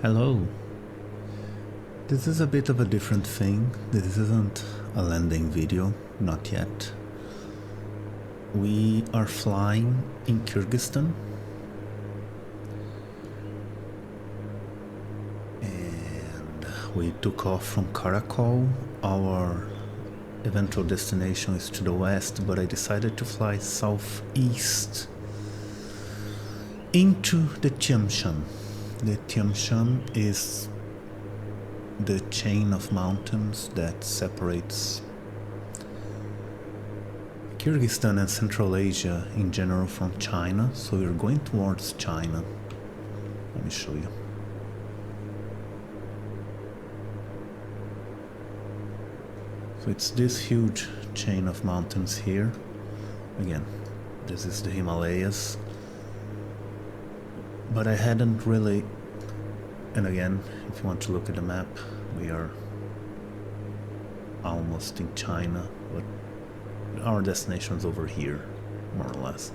Hello. This is a bit of a different thing. This isn't a landing video, not yet. We are flying in Kyrgyzstan. And we took off from Karakol. Our eventual destination is to the west, but I decided to fly southeast into the Tian Shan. The Tian Shan is the chain of mountains that separates Kyrgyzstan and Central Asia in general from China. So we're going towards China. Let me show you. So it's this huge chain of mountains here. Again, this is the Himalayas. But I hadn't really, and again, if you want to look at the map, we are almost in China, but our destination is over here, more or less.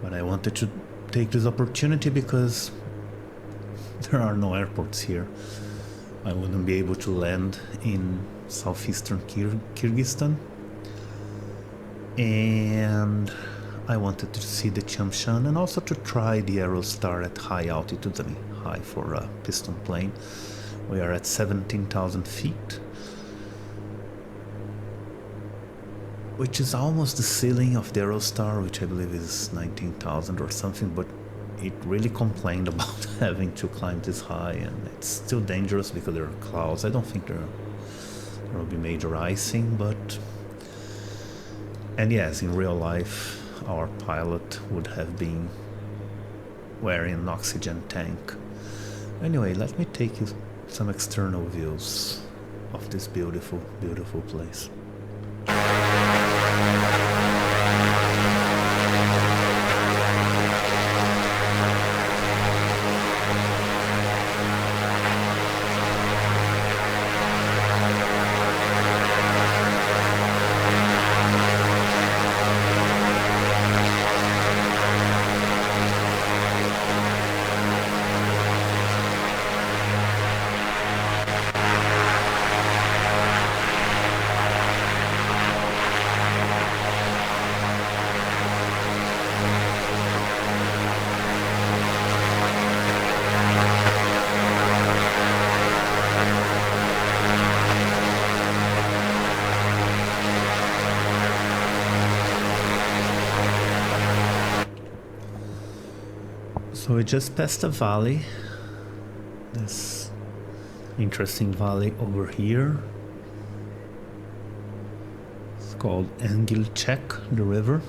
But I wanted to take this opportunity because there are no airports here. I wouldn't be able to land in southeastern Kyrgyzstan. And I wanted to see the Tian Shan and also to try the Aerostar at high altitude. I mean, high for a piston plane. We are at 17,000 feet, which is almost the ceiling of the Aerostar, which I believe is 19,000 or something, but it really complained about having to climb this high, and it's still dangerous because there are clouds. I don't think there will be major icing, but... And yes, in real life, our pilot would have been wearing an oxygen tank. Anyway, let me take you some external views of this beautiful, beautiful place. So we just passed a valley, this interesting valley over here. It's called Engilchek, the river.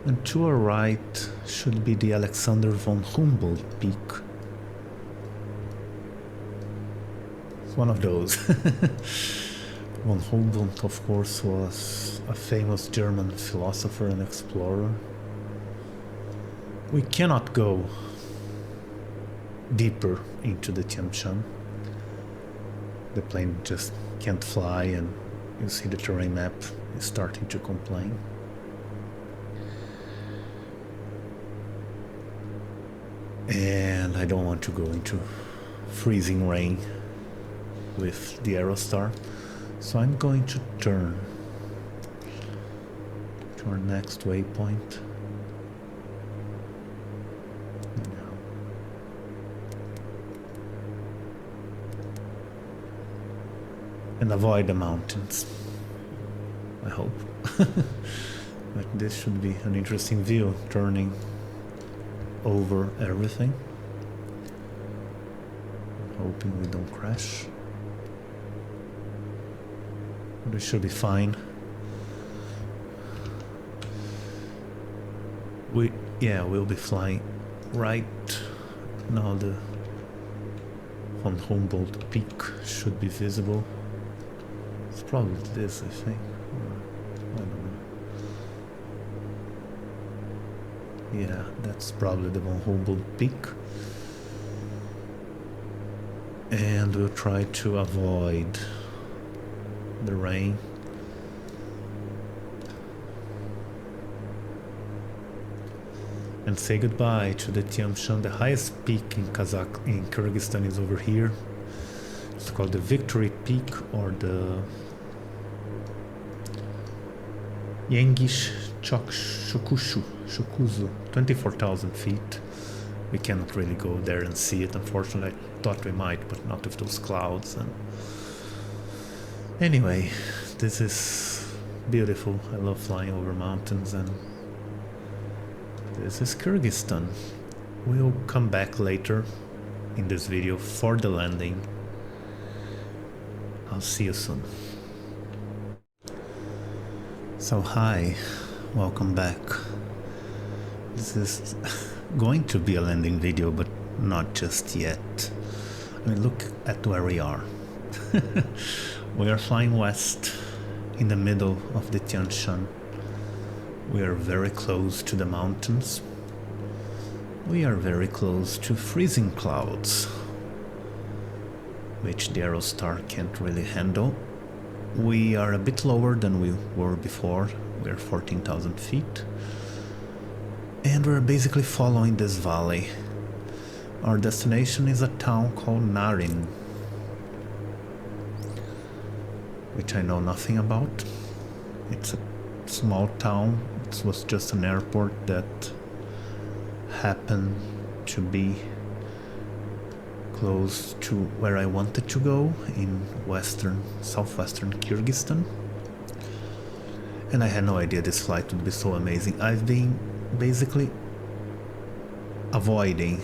And to our right should be the Alexander von Humboldt peak. It's one of those. Von Humboldt, of course, was a famous German philosopher and explorer. We cannot go deeper into the Tian Shan. The plane just can't fly, and you see the terrain map is starting to complain. And I don't want to go into freezing rain with the Aerostar, so I'm going to turn to our next waypoint. And avoid the mountains, I hope. But this should be an interesting view, turning over everything. Hoping we don't crash. But it should be fine. We'll be flying right now. The von Humboldt peak should be visible. It's probably this, I think. I don't know. Yeah, that's probably the von Humboldt peak. And we'll try to avoid the rain. and say goodbye to the Tian Shan. The highest peak in Kyrgyzstan is over here. It's called the Victory Peak, or the Yengish Shokuzu, 24,000 feet. We cannot really go there and see it, unfortunately. I thought we might, but not with those clouds. And anyway, this is beautiful. I love flying over mountains, and this is Kyrgyzstan. We'll come back later in this video for the landing. I'll see you soon. So hi, welcome back. This is going to be a landing video, but not just yet. I mean, look at where we are. We are flying west in the middle of the Tian Shan. We are very close to the mountains. We are very close to freezing clouds, which the Aerostar can't really handle. We are a bit lower than we were before. We are 14,000 feet. And we're basically following this valley. Our destination is a town called Naryn, which I know nothing about. It's a small town. It was just an airport that happened to be close to where I wanted to go, in southwestern Kyrgyzstan. And I had no idea this flight would be so amazing. I've been basically avoiding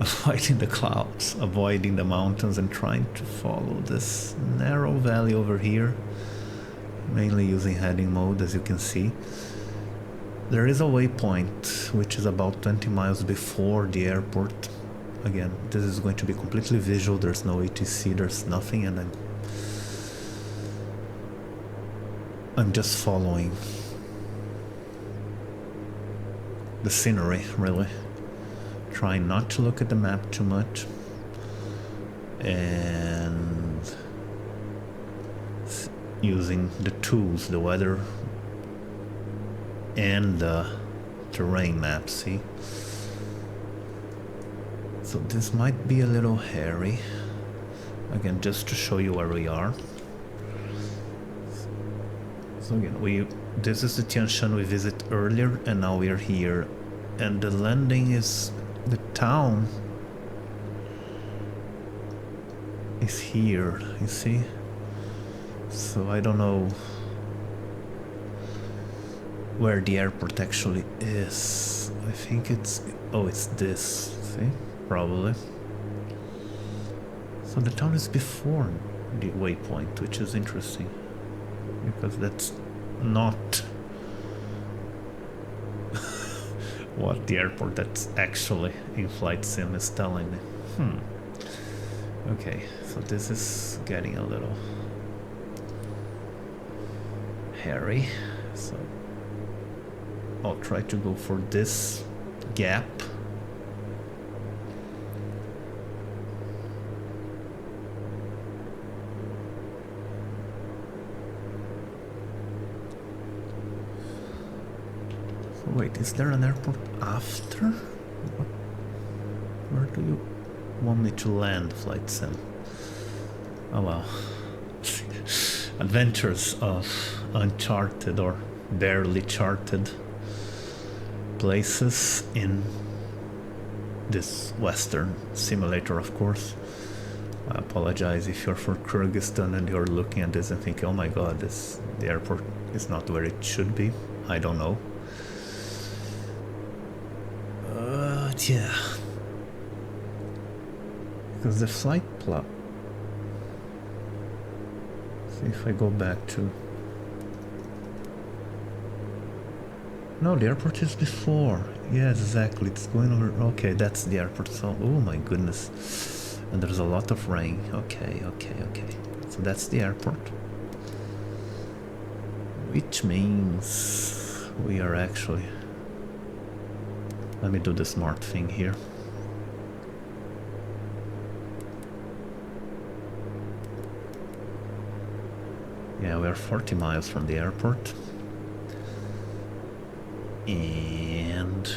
avoiding the clouds, avoiding the mountains, and trying to follow this narrow valley over here, mainly using heading mode. As you can see, there is a waypoint which is about 20 miles before the airport. Again, this is going to be completely visual. There's no ATC, there's nothing, and I'm just following the scenery, really. Trying not to look at the map too much, and using the tools, the weather and the terrain map, see? So this might be a little hairy. Again, just to show you where we are. So again, this is the Tian Shan we visited earlier, and now we are here. And the landing is, the town is here, you see? So I don't know where the airport actually is. I think it's, oh, it's this, see? Probably. So the town is before the waypoint, which is interesting, because that's not what the airport that's actually in flight sim is telling me. Okay, so this is getting a little hairy, so I'll try to go for this gap. Wait, is there an airport after? What? Where do you want me to land, flight sim? Oh well. Adventures of uncharted or barely charted places in this Western simulator, of course. I apologize if you're from Kyrgyzstan and you're looking at this and thinking, oh my god, the airport is not where it should be. I don't know. Yeah, because the flight plot. See if I go back to. No, the airport is before. Yes, exactly. It's going over. Okay, that's the airport. So, oh my goodness, and there's a lot of rain. Okay. So that's the airport, which means we are actually. Let me do the smart thing here. Yeah, we are 40 miles from the airport. And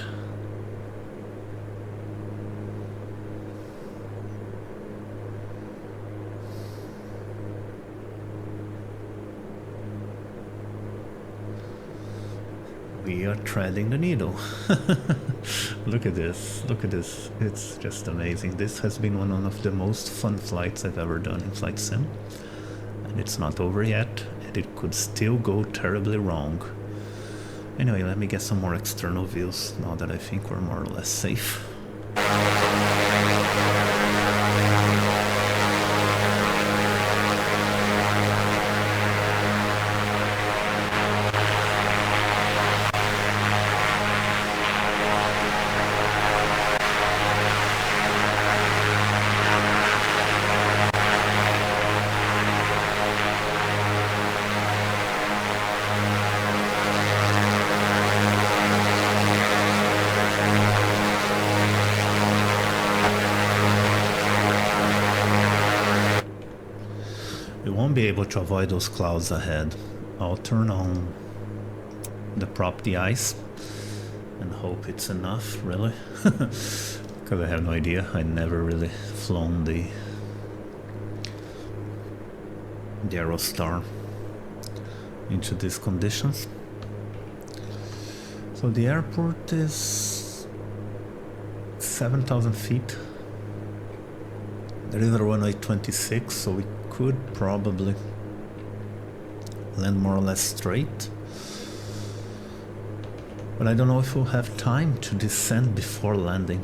are treading the needle. Look at this, look at this. It's just amazing. This has been one of the most fun flights I've ever done in Flight Sim. And it's not over yet, and it could still go terribly wrong. Anyway, let me get some more external views now that I think we're more or less safe. Be able to avoid those clouds ahead. I'll turn on the prop the ice and hope it's enough, really. Because I have no idea. I never really flown the Aerostar into these conditions. So the airport is 7,000 feet. There is a runway 26, so we could probably land more or less straight, but I don't know if we'll have time to descend before landing,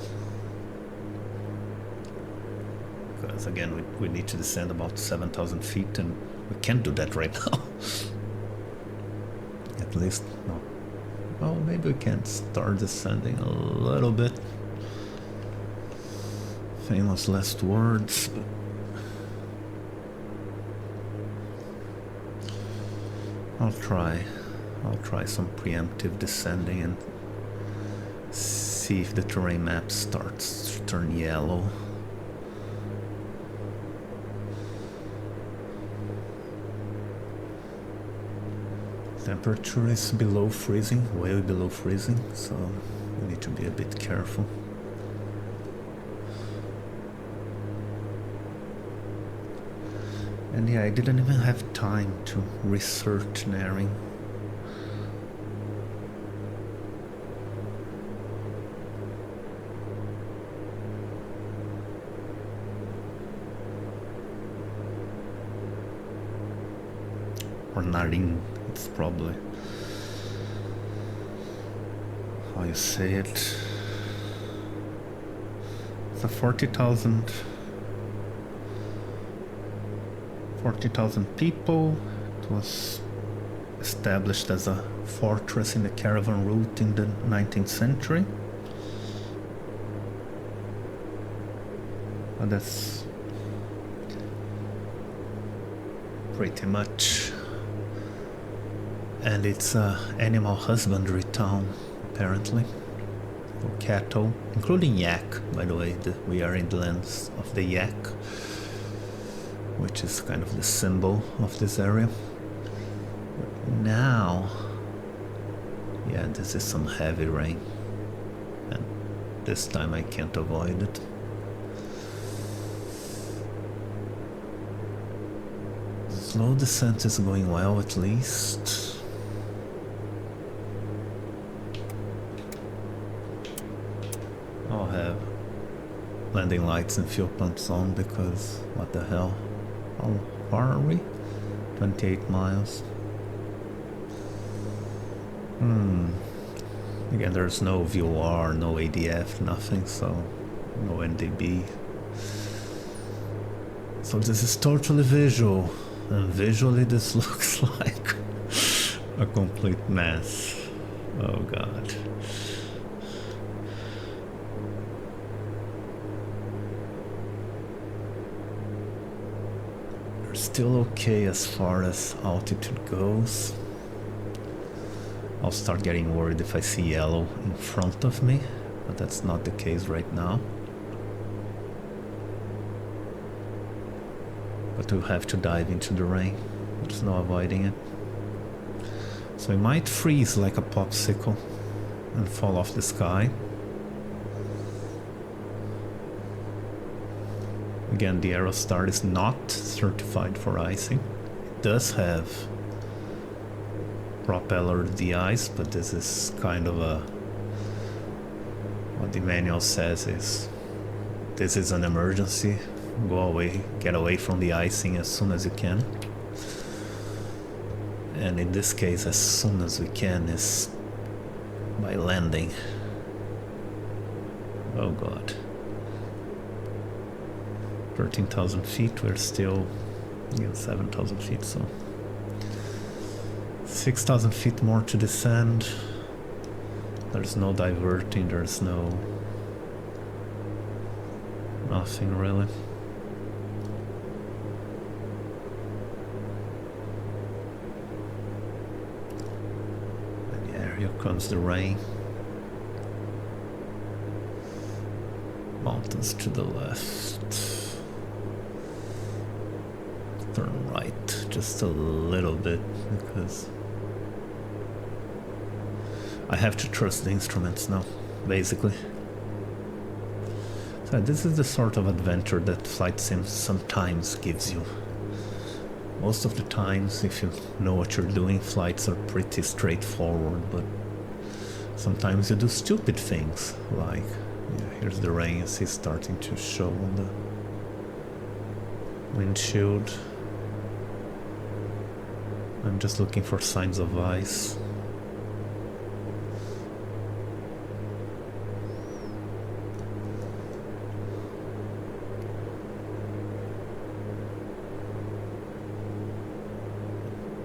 because again we need to descend about 7,000 feet and we can't do that right now. At least no. Well, maybe we can start descending a little bit. Famous last words. I'll try some preemptive descending and see if the terrain map starts to turn yellow. Temperature is below freezing, way below freezing, so we need to be a bit careful. And yeah, I didn't even have time to research Naryn. Or Naryn, it's probably how you say it. It's a 40,000 people. It was established as a fortress in the caravan route in the 19th century. And that's pretty much. And it's a animal husbandry town, apparently, for cattle, including yak, by the way. We are in the lands of the yak, which is kind of the symbol of this area. Now, yeah, this is some heavy rain, and this time I can't avoid it. Slow descent is going well, at least. I'll have landing lights and fuel pumps on because what the hell. How far are we? 28 miles. Again, there's no VOR, no ADF, nothing, so no NDB. So this is totally visual, and visually this looks like a complete mess. Oh god. Still okay as far as altitude goes. I'll start getting worried if I see yellow in front of me, but that's not the case right now. But we'll have to dive into the rain. There's no avoiding it. So I might freeze like a popsicle and fall off the sky. Again, the Aerostar is not certified for icing. It does have propeller de-ice, but this is kind of a, what the manual says is, this is an emergency. Go away, get away from the icing as soon as you can. And in this case, as soon as we can is by landing. Oh god. 13,000 feet, we're still 7,000 feet, so 6,000 feet more to descend. There's no diverting, there's nothing really. And yeah, here comes the rain. Mountains to the left. Turn right just a little bit because I have to trust the instruments now, basically. So this is the sort of adventure that flight sim sometimes gives you. Most of the times, if you know what you're doing, flights are pretty straightforward, but sometimes you do stupid things, like, yeah, here's the rain, you see starting to show on the windshield. I'm just looking for signs of ice.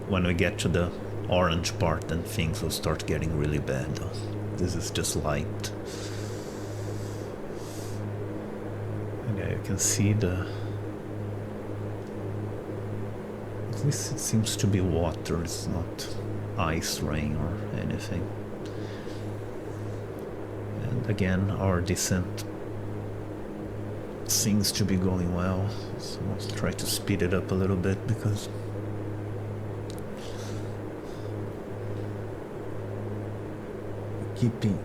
When we get to the orange part, then things will start getting really bad. This is just light. And yeah, you can see at least it seems to be water, it's not ice, rain or anything. And again, our descent seems to be going well, so let's try to speed it up a little bit because keeping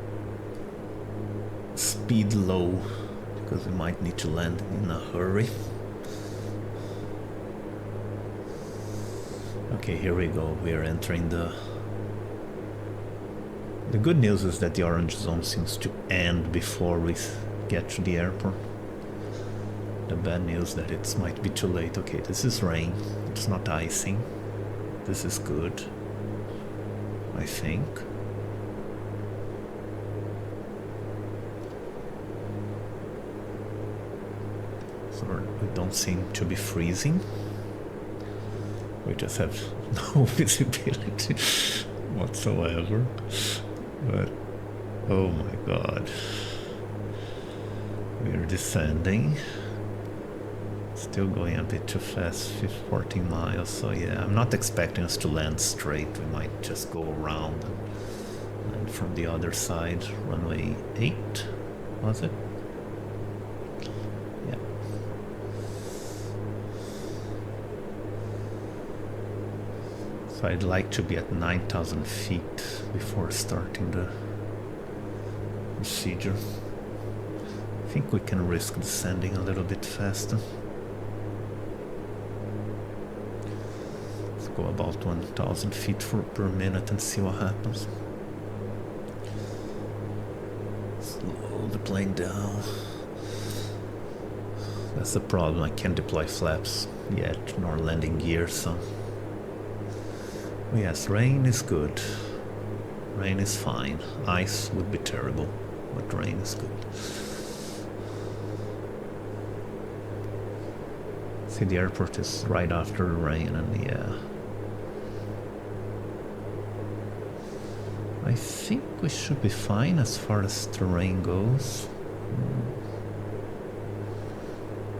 speed low because we might need to land in a hurry. Okay, here we go. We are entering the good news is that the orange zone seems to end before we get to the airport. The bad news that it might be too late. Okay, this is rain. It's not icing. This is good, I think. So we don't seem to be freezing. We just have no visibility whatsoever. But oh my god. We're descending. Still going a bit too fast, 14 miles. So yeah, I'm not expecting us to land straight. We might just go around and land from the other side. Runway 8, was it? Yeah. So I'd like to be at 9,000 feet before starting the procedure. I think we can risk descending a little bit faster. Let's go about 1,000 feet per minute and see what happens. Slow the plane down. That's the problem, I can't deploy flaps yet, nor landing gear, so... Yes, rain is good. Rain is fine. Ice would be terrible, but rain is good. See, the airport is right after the rain, and yeah. I think we should be fine as far as terrain goes.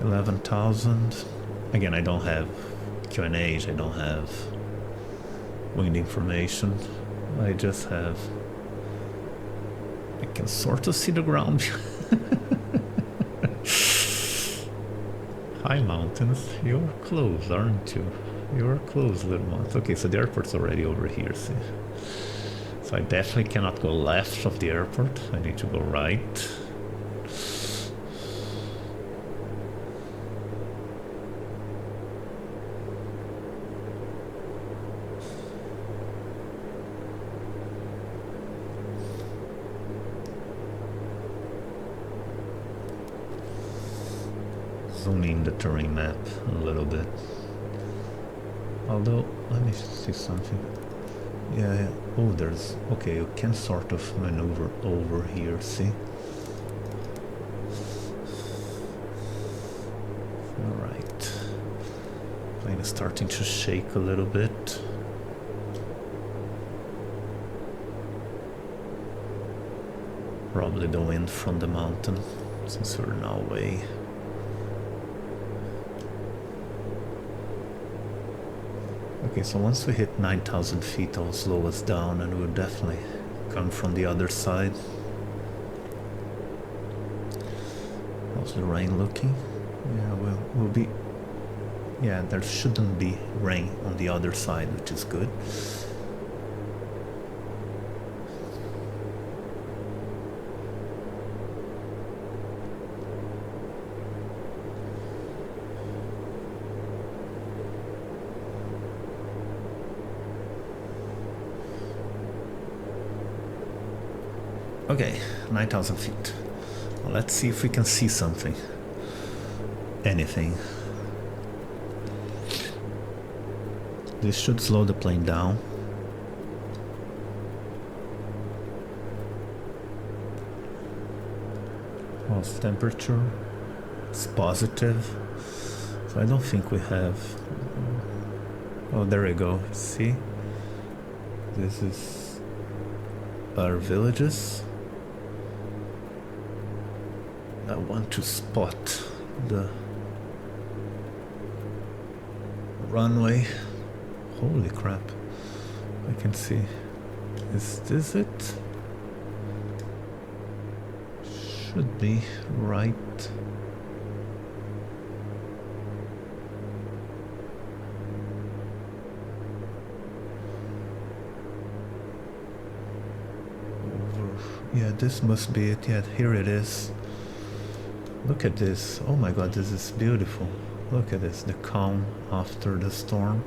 11,000. Again, I don't have QNH, I don't have wind information. I just have... I can sort of see the ground. Hi mountains, you're close, aren't you? You're close, little mountains. Okay, so the airport's already over here, see? So I definitely cannot go left of the airport, I need to go right. zoom in the terrain map a little bit. Although, let me see something. Yeah, oh, there's... Okay, you can sort of maneuver over here, see? Alright. Plane is starting to shake a little bit. Probably the wind from the mountain, since we're now away. Okay, so once we hit 9,000 feet, I'll slow us down and we'll definitely come from the other side. How's the rain looking? Yeah, we'll be... Yeah, there shouldn't be rain on the other side, which is good. Okay, 9,000 feet. Well, let's see if we can see something. Anything. This should slow the plane down. How's temperature? It's positive. So I don't think we have... Oh, there we go. See? This is our villages. I want to spot the runway. Holy crap. I can see. Is this it? Should be right. Yeah, this must be it. Yeah, here it is. Look at this. Oh my god, this is beautiful. Look at this, the calm after the storm.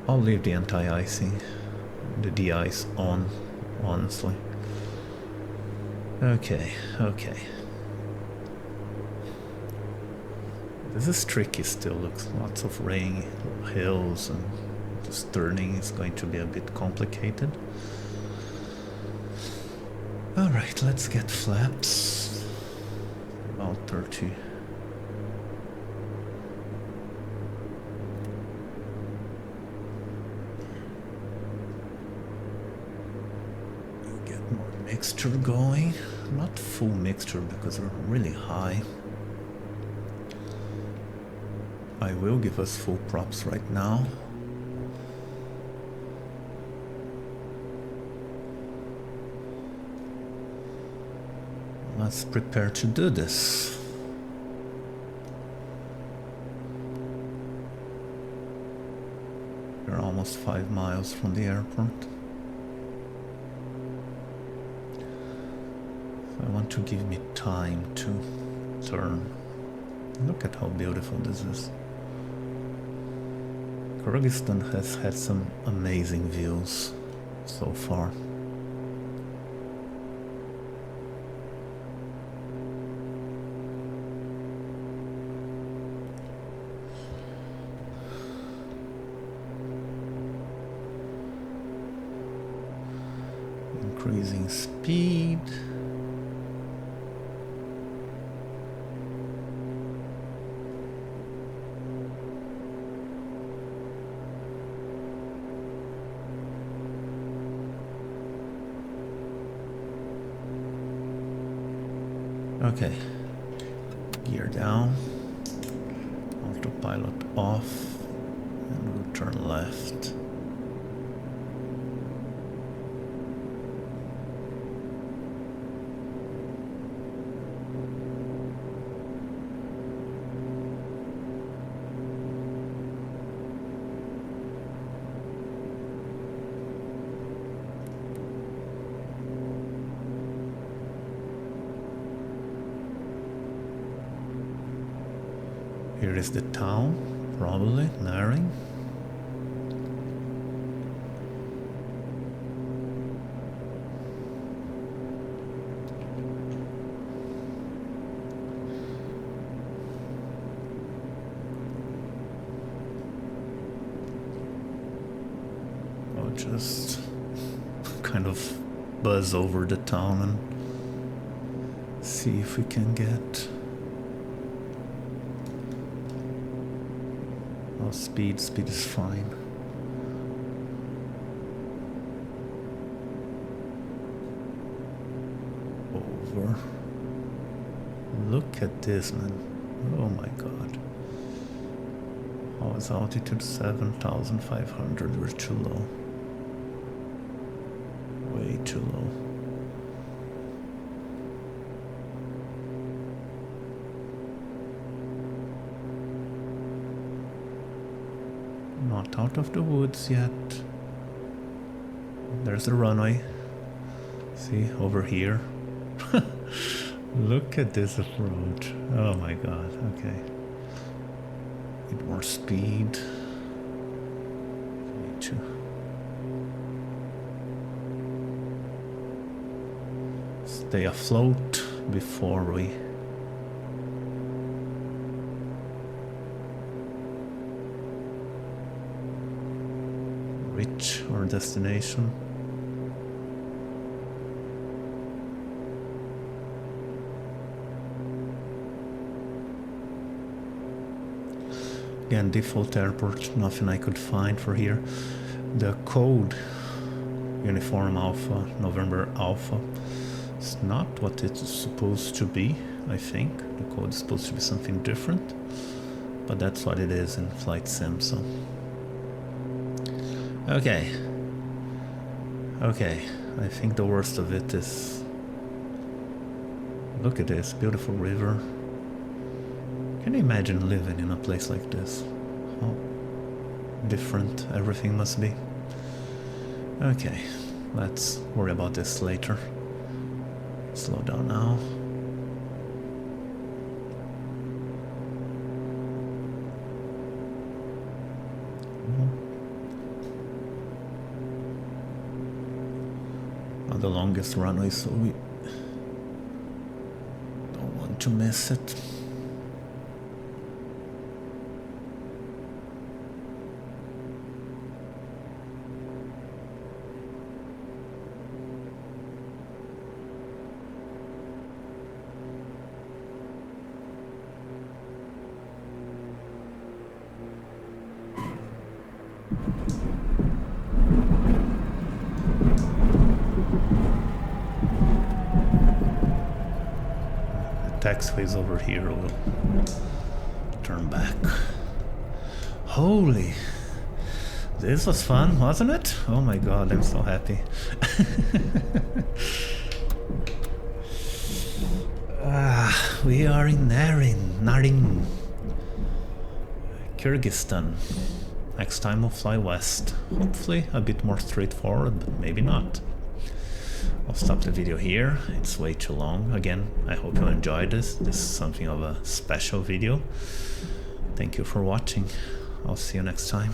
I'll leave the anti-icing, the de-ice on, honestly. Okay, okay. This is tricky still, looks lots of rain, hills, and this turning is going to be a bit complicated. Alright, let's get flaps. About 30. Get more mixture going. Not full mixture because we're really high. I will give us full props right now. Let's prepare to do this. We're almost 5 miles from the airport. So I want to give me time to turn. Look at how beautiful this is. Kyrgyzstan has had some amazing views so far. Increasing speed. Okay, gear down, autopilot off, and we'll turn left. Here is the town, probably, Naryn. just kind of buzz over the town and see if we can get... Oh, speed is fine. Over. Look at this, man. Oh my god. Oh, it's altitude 7,500. We're too low. Way too low. Not out of the woods yet. There's the runway. See, over here. Look at this approach. Oh my god, okay. Need more speed. Need to stay afloat before we reach our destination. Again, default airport, nothing I could find for here. The code, Uniform Alpha, November Alpha, it's not what it's supposed to be, I think. The code is supposed to be something different, but that's what it is in Flight Sim, so. Okay. Okay, I think the worst of it is... Look at this, beautiful river. Can you imagine living in a place like this? How different everything must be. Okay, let's worry about this later. Slow down now. Not the longest runway, so we don't want to miss it. Taxiways over here will turn back. Holy, this was fun, wasn't it? Oh my god, I'm so happy. We are in Naryn, Kyrgyzstan. Next time we'll fly west. Hopefully a bit more straightforward, but maybe not. I'll stop the video here, it's way too long. Again, I hope you enjoyed this. This is something of a special video. Thank you for watching. I'll see you next time.